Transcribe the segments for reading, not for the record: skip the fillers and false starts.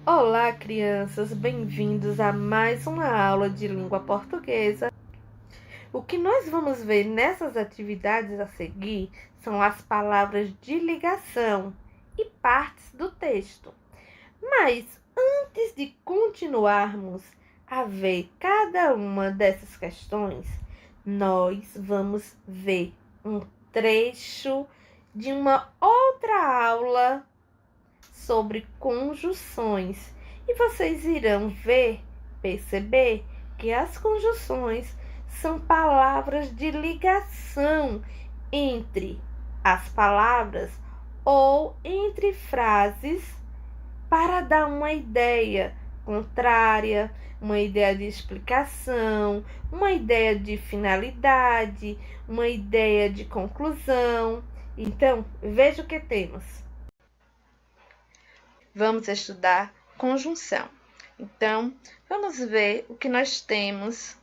Olá, crianças, bem-vindos a mais uma aula de língua portuguesa. O que nós vamos ver nessas atividades a seguir são as palavras de ligação e partes do texto. Mas antes de continuarmos a ver cada uma dessas questões, nós vamos ver um trecho de uma outra aula sobre conjunções e vocês irão perceber que as conjunções são palavras de ligação entre as palavras ou entre frases para dar uma ideia contrária, uma ideia de explicação, uma ideia de finalidade, uma ideia de conclusão. Então, veja o que temos. Vamos estudar conjunção. Então, vamos ver o que nós temos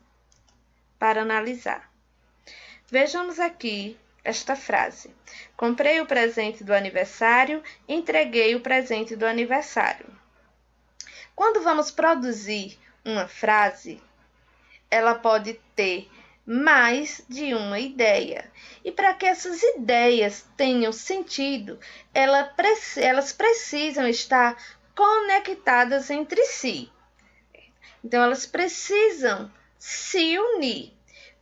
para analisar. Vejamos aqui esta frase. Comprei o presente do aniversário, entreguei o presente do aniversário. Quando vamos produzir uma frase, ela pode ter mais de uma ideia. E para que essas ideias tenham sentido, elas precisam estar conectadas entre si. Então, elas precisam se unir.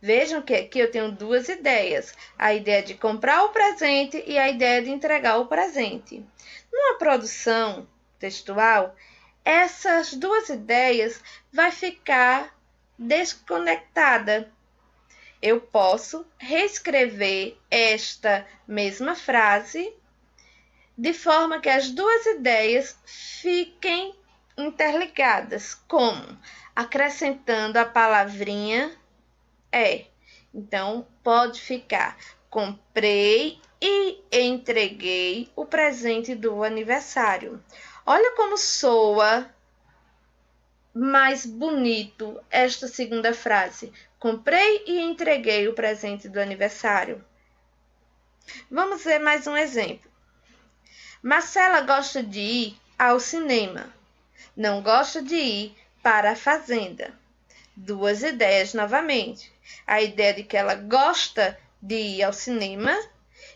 Vejam que aqui eu tenho duas ideias. A ideia de comprar o presente e a ideia de entregar o presente. Numa produção textual, essas duas ideias vão ficar desconectadas. Eu posso reescrever esta mesma frase de forma que as duas ideias fiquem interligadas, como acrescentando a palavrinha é. Então, pode ficar: comprei e entreguei o presente do aniversário. Olha como soa mais bonito esta segunda frase. Comprei e entreguei o presente do aniversário. Vamos ver mais um exemplo. Marcela gosta de ir ao cinema. Não gosta de ir para a fazenda. Duas ideias novamente. A ideia de que ela gosta de ir ao cinema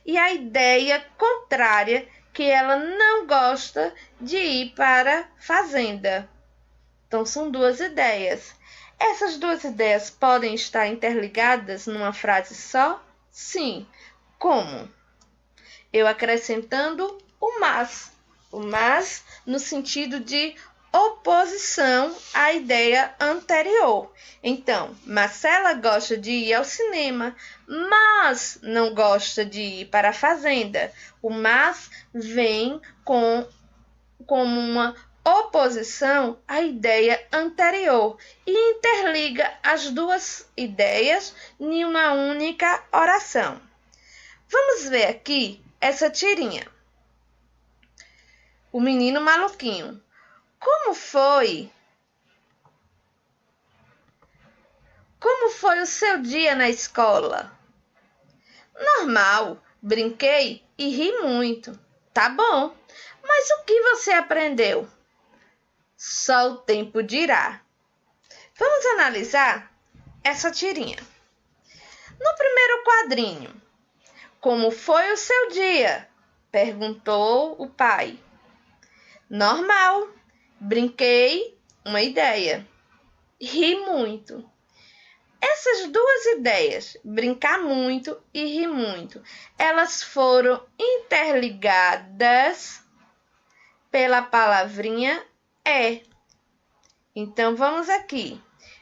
e a ideia contrária que ela não gosta de ir para a fazenda. Então, são duas ideias. Essas duas ideias podem estar interligadas numa frase só? Sim. Como? Eu acrescentando o mas. O mas no sentido de oposição à ideia anterior. Então, Marcela gosta de ir ao cinema, mas não gosta de ir para a fazenda. O mas vem como uma oposição à ideia anterior e interliga as duas ideias em uma única oração. Vamos ver aqui essa tirinha. O menino maluquinho. Como foi o seu dia na escola? Normal, brinquei e ri muito. Tá bom, mas o que você aprendeu? Só o tempo dirá. Vamos analisar essa tirinha. No primeiro quadrinho, como foi o seu dia? Perguntou o pai. Normal, brinquei, uma ideia. Ri muito. Essas duas ideias, brincar muito e rir muito, elas foram interligadas pela palavrinha é. Então, vamos aqui.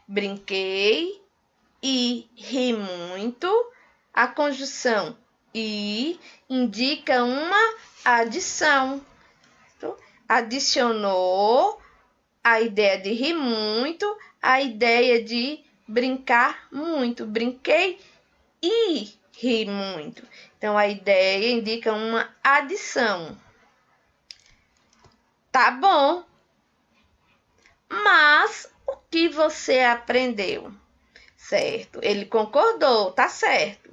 Brinquei e ri muito. A conjunção e indica uma adição. Adicionou a ideia de rir muito, a ideia de brincar muito. Brinquei e ri muito. Então, a ideia indica uma adição. Tá bom. Mas o que você aprendeu? Certo, ele concordou, tá certo.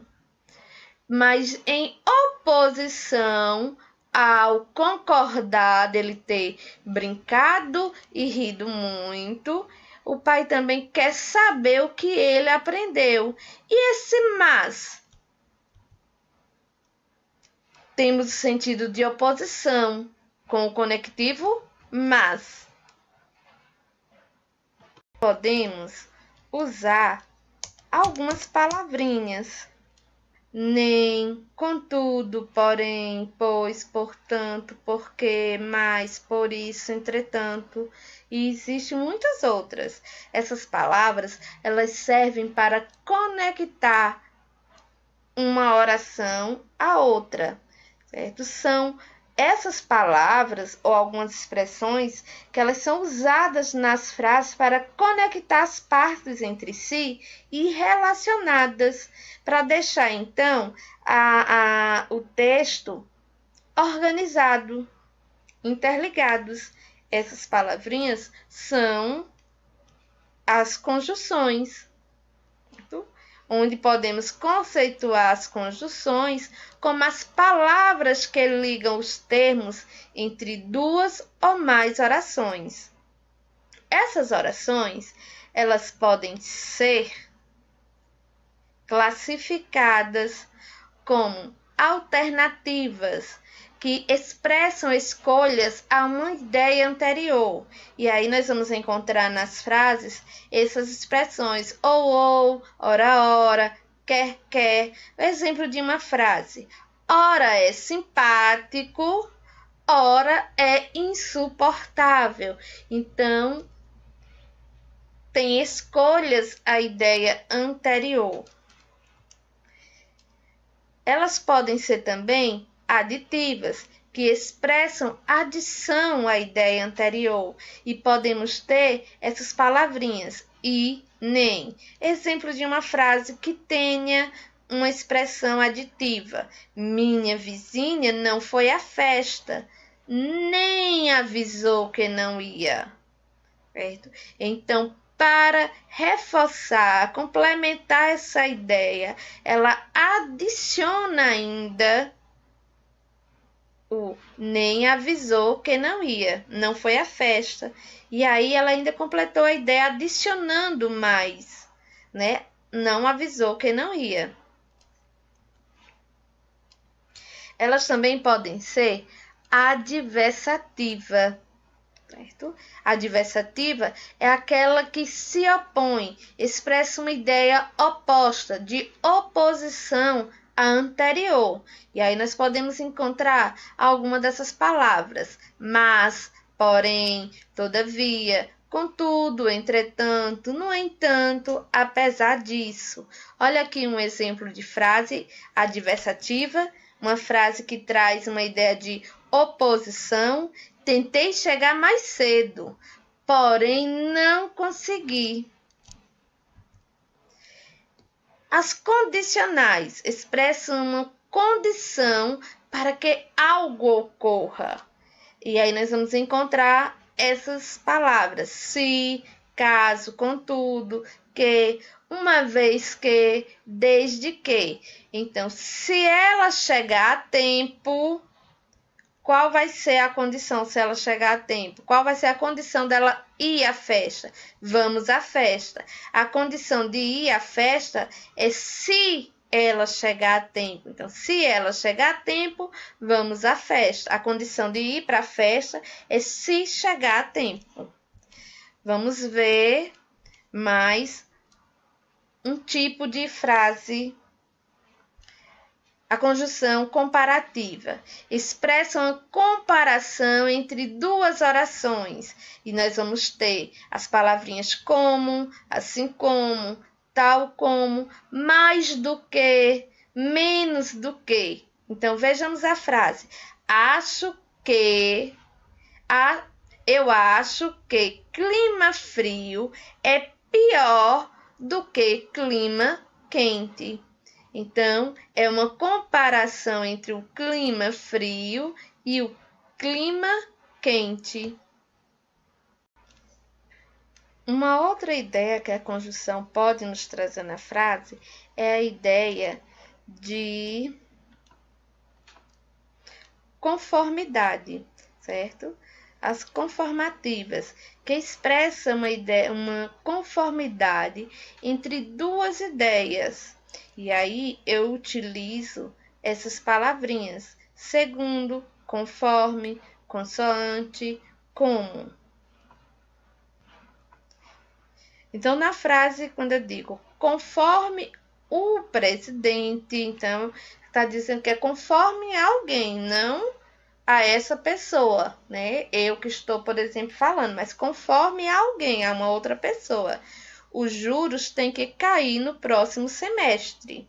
Mas em oposição ao concordar dele ter brincado e rido muito, o pai também quer saber o que ele aprendeu. E esse mas? Temos o sentido de oposição com o conectivo mas. Podemos usar algumas palavrinhas. Nem, contudo, porém, pois, portanto, porque, mais, por isso, entretanto, e existem muitas outras. Essas palavras, elas servem para conectar uma oração à outra, certo? São essas palavras ou algumas expressões que elas são usadas nas frases para conectar as partes entre si e relacionadas, para deixar então o texto organizado, interligados. Essas palavrinhas são as conjunções, onde podemos conceituar as conjunções como as palavras que ligam os termos entre duas ou mais orações. Essas orações, elas podem ser classificadas como alternativas, que expressam escolhas a uma ideia anterior. E aí nós vamos encontrar nas frases essas expressões ou, ora, quer. Exemplo de uma frase: ora é simpático, ora é insuportável. Então, tem escolhas à ideia anterior. Elas podem ser também aditivas, que expressam adição à ideia anterior, e podemos ter essas palavrinhas e, nem. Exemplo de uma frase que tenha uma expressão aditiva: minha vizinha não foi à festa, nem avisou que não ia. Certo? Então, para reforçar, complementar essa ideia, ela adiciona ainda o nem avisou que não ia, não foi à festa. E aí ela ainda completou a ideia adicionando mais, né? Não avisou que não ia. Elas também podem ser adversativa. Certo? A adversativa é aquela que se opõe, expressa uma ideia oposta, de oposição à anterior. E aí nós podemos encontrar alguma dessas palavras: mas, porém, todavia, contudo, entretanto, no entanto, apesar disso. Olha aqui um exemplo de frase adversativa, uma frase que traz uma ideia de oposição. Tentei chegar mais cedo, porém não consegui. As condicionais expressam uma condição para que algo ocorra. E aí nós vamos encontrar essas palavras: se, caso, contudo, que, uma vez que, desde que. Então, se ela chegar a tempo, qual vai ser a condição se ela chegar a tempo? Qual vai ser a condição dela ir à festa? Vamos à festa. A condição de ir à festa é se ela chegar a tempo. Então, se ela chegar a tempo, vamos à festa. A condição de ir para a festa é se chegar a tempo. Vamos ver mais um tipo de frase. A conjunção comparativa expressa uma comparação entre duas orações, e nós vamos ter as palavrinhas como, assim como, tal como, mais do que, menos do que. Então, vejamos a frase: eu acho que clima frio é pior do que clima quente. Então, é uma comparação entre o clima frio e o clima quente. Uma outra ideia que a conjunção pode nos trazer na frase é a ideia de conformidade, certo? As conformativas, que expressam uma ideia, uma conformidade entre duas ideias. E aí eu utilizo essas palavrinhas: segundo, conforme, consoante, como. Então, na frase, quando eu digo conforme o presidente, então está dizendo que é conforme alguém, não a essa pessoa, né? Eu que estou, por exemplo, falando, mas conforme alguém, a uma outra pessoa. Os juros têm que cair no próximo semestre.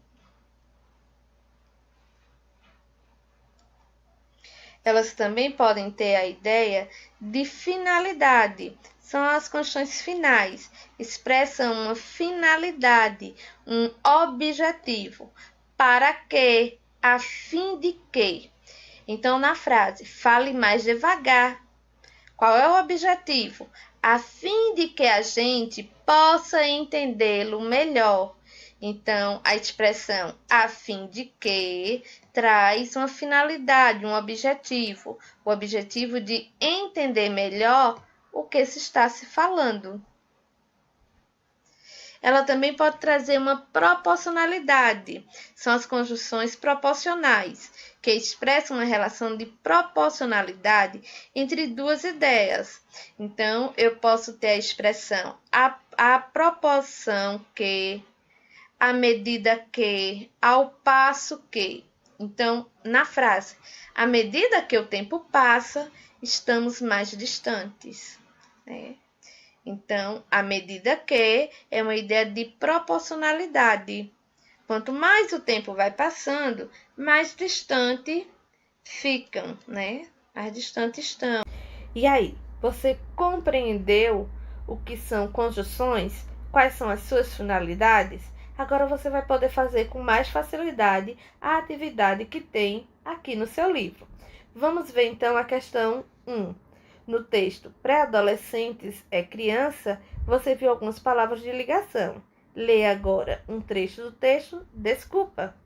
Elas também podem ter a ideia de finalidade. São as condições finais, expressam uma finalidade, um objetivo. Para quê? A fim de quê? Então, na frase, fale mais devagar. Qual é o objetivo? A fim de que a gente possa entendê-lo melhor. Então, a expressão a fim de que traz uma finalidade, um objetivo. O objetivo de entender melhor o que se está se falando. Ela também pode trazer uma proporcionalidade. São as conjunções proporcionais, que expressam uma relação de proporcionalidade entre duas ideias. Então, eu posso ter a expressão a proporção que, à medida que, ao passo que. Então, na frase, à medida que o tempo passa, estamos mais distantes, né? Então, à medida que é uma ideia de proporcionalidade. Quanto mais o tempo vai passando, mais distante ficam, né? Mais distantes estão. E aí, você compreendeu o que são conjunções? Quais são as suas finalidades? Agora você vai poder fazer com mais facilidade a atividade que tem aqui no seu livro. Vamos ver então a questão 1. No texto pré-adolescentes é criança, você viu algumas palavras de ligação. Leia agora um trecho do texto, desculpa.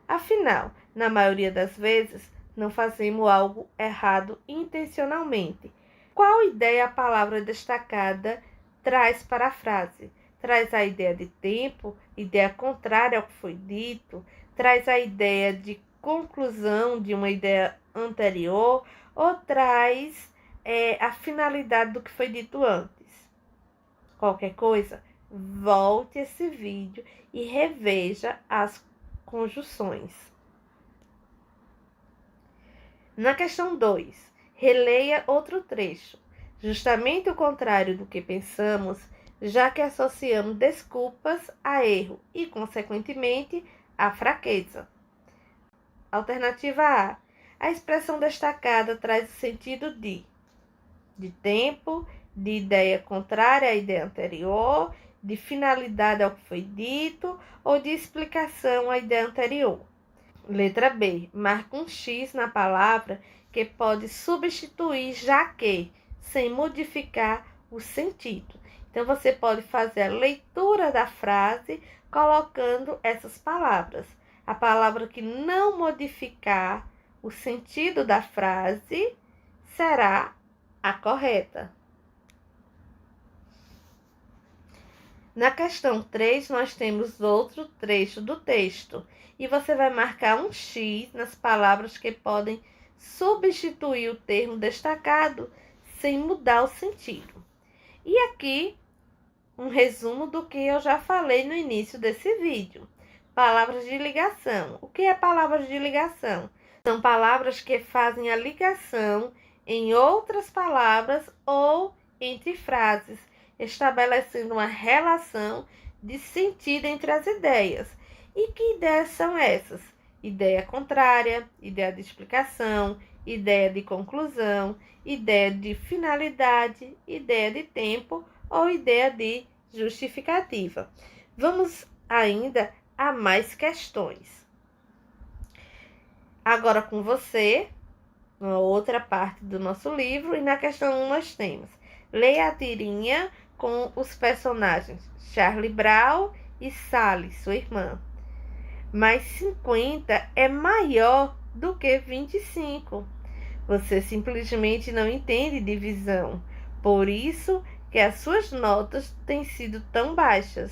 Afinal, na maioria das vezes, não fazemos algo errado intencionalmente. Qual ideia a palavra destacada traz para a frase? Traz a ideia de tempo, ideia contrária ao que foi dito, traz a ideia de conclusão de uma ideia anterior ou traz a finalidade do que foi dito antes. Qualquer coisa, volte esse vídeo e reveja as conjunções. Na questão 2, releia outro trecho. Justamente o contrário do que pensamos, já que associamos desculpas a erro e, consequentemente, a fraqueza. Alternativa A. A expressão destacada traz o sentido de tempo, de ideia contrária à ideia anterior, de finalidade ao que foi dito ou de explicação à ideia anterior. Letra B. Marca um X na palavra que pode substituir já que, sem modificar o sentido. Então, você pode fazer a leitura da frase colocando essas palavras. A palavra que não modificar o sentido da frase será a correta. Na questão 3, nós temos outro trecho do texto. E você vai marcar um X nas palavras que podem substituir o termo destacado sem mudar o sentido. E aqui, um resumo do que eu já falei no início desse vídeo. Palavras de ligação. O que é palavras de ligação? São palavras que fazem a ligação em outras palavras ou entre frases, estabelecendo uma relação de sentido entre as ideias. E que ideias são essas? Ideia contrária, ideia de explicação, ideia de conclusão, ideia de finalidade, ideia de tempo ou ideia de justificativa. Vamos ainda a mais questões. Agora com você, uma outra parte do nosso livro, e na questão 1 nós temos: leia a tirinha com os personagens Charlie Brown e Sally, sua irmã. Mas 50 é maior do que 25. Você simplesmente não entende divisão. Por isso que as suas notas têm sido tão baixas.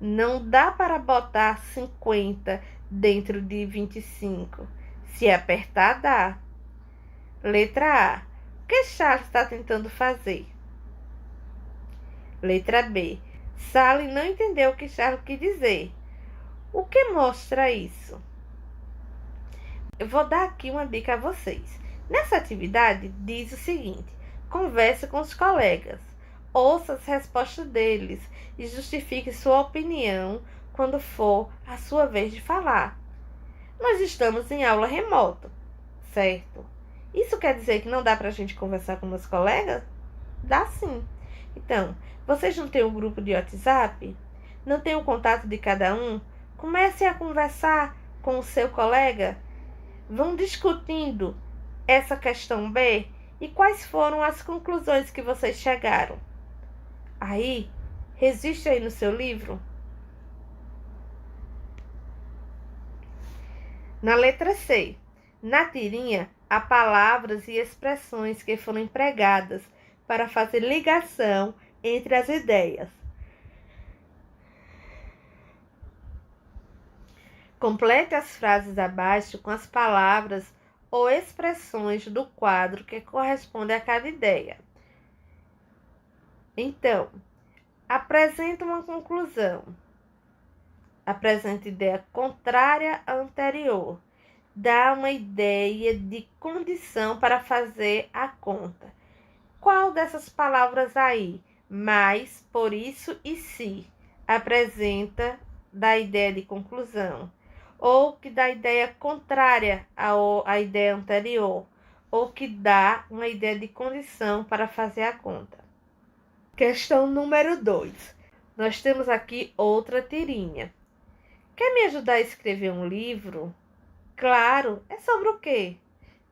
Não dá para botar 50 dentro de 25. Se apertar, dá. Letra A. O que Charles está tentando fazer? Letra B. Sally não entendeu o que Charles quis dizer. O que mostra isso? Eu vou dar aqui uma dica a vocês. Nessa atividade, diz o seguinte: converse com os colegas, ouça as respostas deles e justifique sua opinião quando for a sua vez de falar. Nós estamos em aula remota, certo? Isso quer dizer que não dá para a gente conversar com meus colegas? Dá sim. Então, vocês não têm um grupo de WhatsApp? Não têm o contato de cada um? Comece a conversar com o seu colega. Vão discutindo essa questão B e quais foram as conclusões que vocês chegaram. Aí, registre aí no seu livro. Na letra C, na tirinha, há palavras e expressões que foram empregadas para fazer ligação entre as ideias. Complete as frases abaixo com as palavras ou expressões do quadro que correspondem a cada ideia. Então, apresenta uma conclusão. Apresenta ideia contrária à anterior. Dá uma ideia de condição para fazer a conta. Qual dessas palavras aí? Mais, por isso e se. Apresenta da ideia de conclusão. Ou que dá ideia contrária à ideia anterior. Ou que dá uma ideia de condição para fazer a conta. Questão número 2. Nós temos aqui outra tirinha. Quer me ajudar a escrever um livro? Claro, é sobre o quê?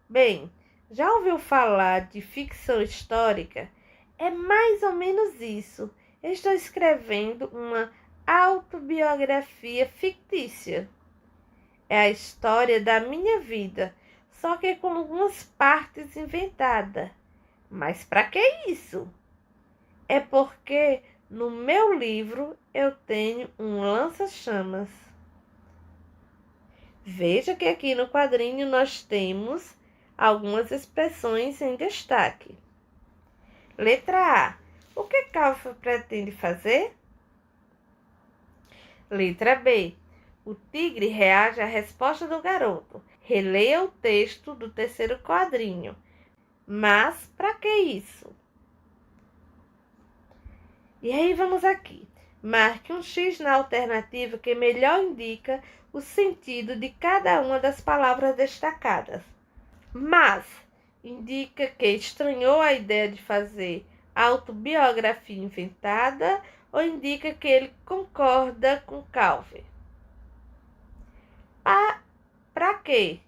Bem, já ouviu falar de ficção histórica? É mais ou menos isso. Eu estou escrevendo uma autobiografia fictícia. É a história da minha vida, só que com algumas partes inventadas. Mas para que isso? É porque no meu livro eu tenho um lança-chamas. Veja que aqui no quadrinho nós temos algumas expressões em destaque. Letra A. O que Calvin pretende fazer? Letra B. O tigre reage à resposta do garoto. Releia o texto do terceiro quadrinho. Mas para que isso? E aí vamos aqui. Marque um X na alternativa que melhor indica o sentido de cada uma das palavras destacadas. Mas indica que estranhou a ideia de fazer autobiografia inventada ou indica que ele concorda com Calvin? Para quê?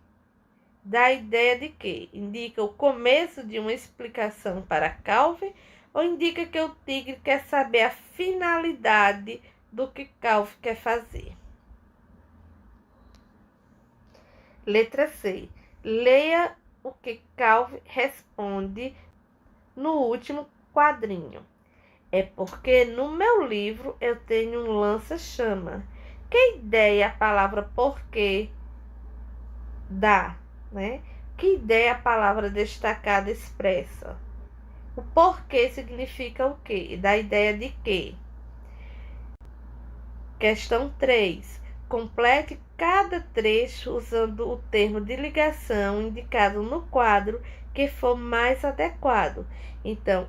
Dá ideia de que? Indica o começo de uma explicação para Calvin ou indica que o tigre quer saber a finalidade do que Calvin quer fazer? Letra C. Leia o que Calvin responde no último quadrinho. É porque no meu livro eu tenho um lança-chama. Que ideia a palavra porquê dá, né? Que ideia a palavra destacada expressa? O porquê significa o quê? Dá ideia de quê? Questão 3. Complete cada trecho usando o termo de ligação indicado no quadro que for mais adequado. Então,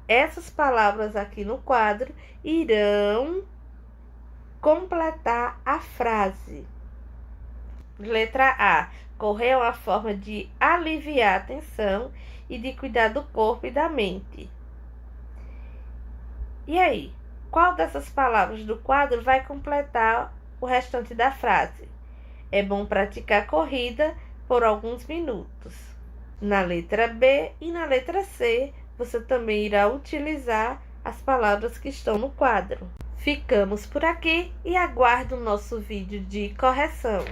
essas palavras aqui no quadro irão completar a frase. Letra A. Correr é uma forma de aliviar a tensão e de cuidar do corpo e da mente. E aí, qual dessas palavras do quadro vai completar o restante da frase? É bom praticar corrida por alguns minutos. Na letra B e na letra C, você também irá utilizar as palavras que estão no quadro. Ficamos por aqui e aguardo o nosso vídeo de correção.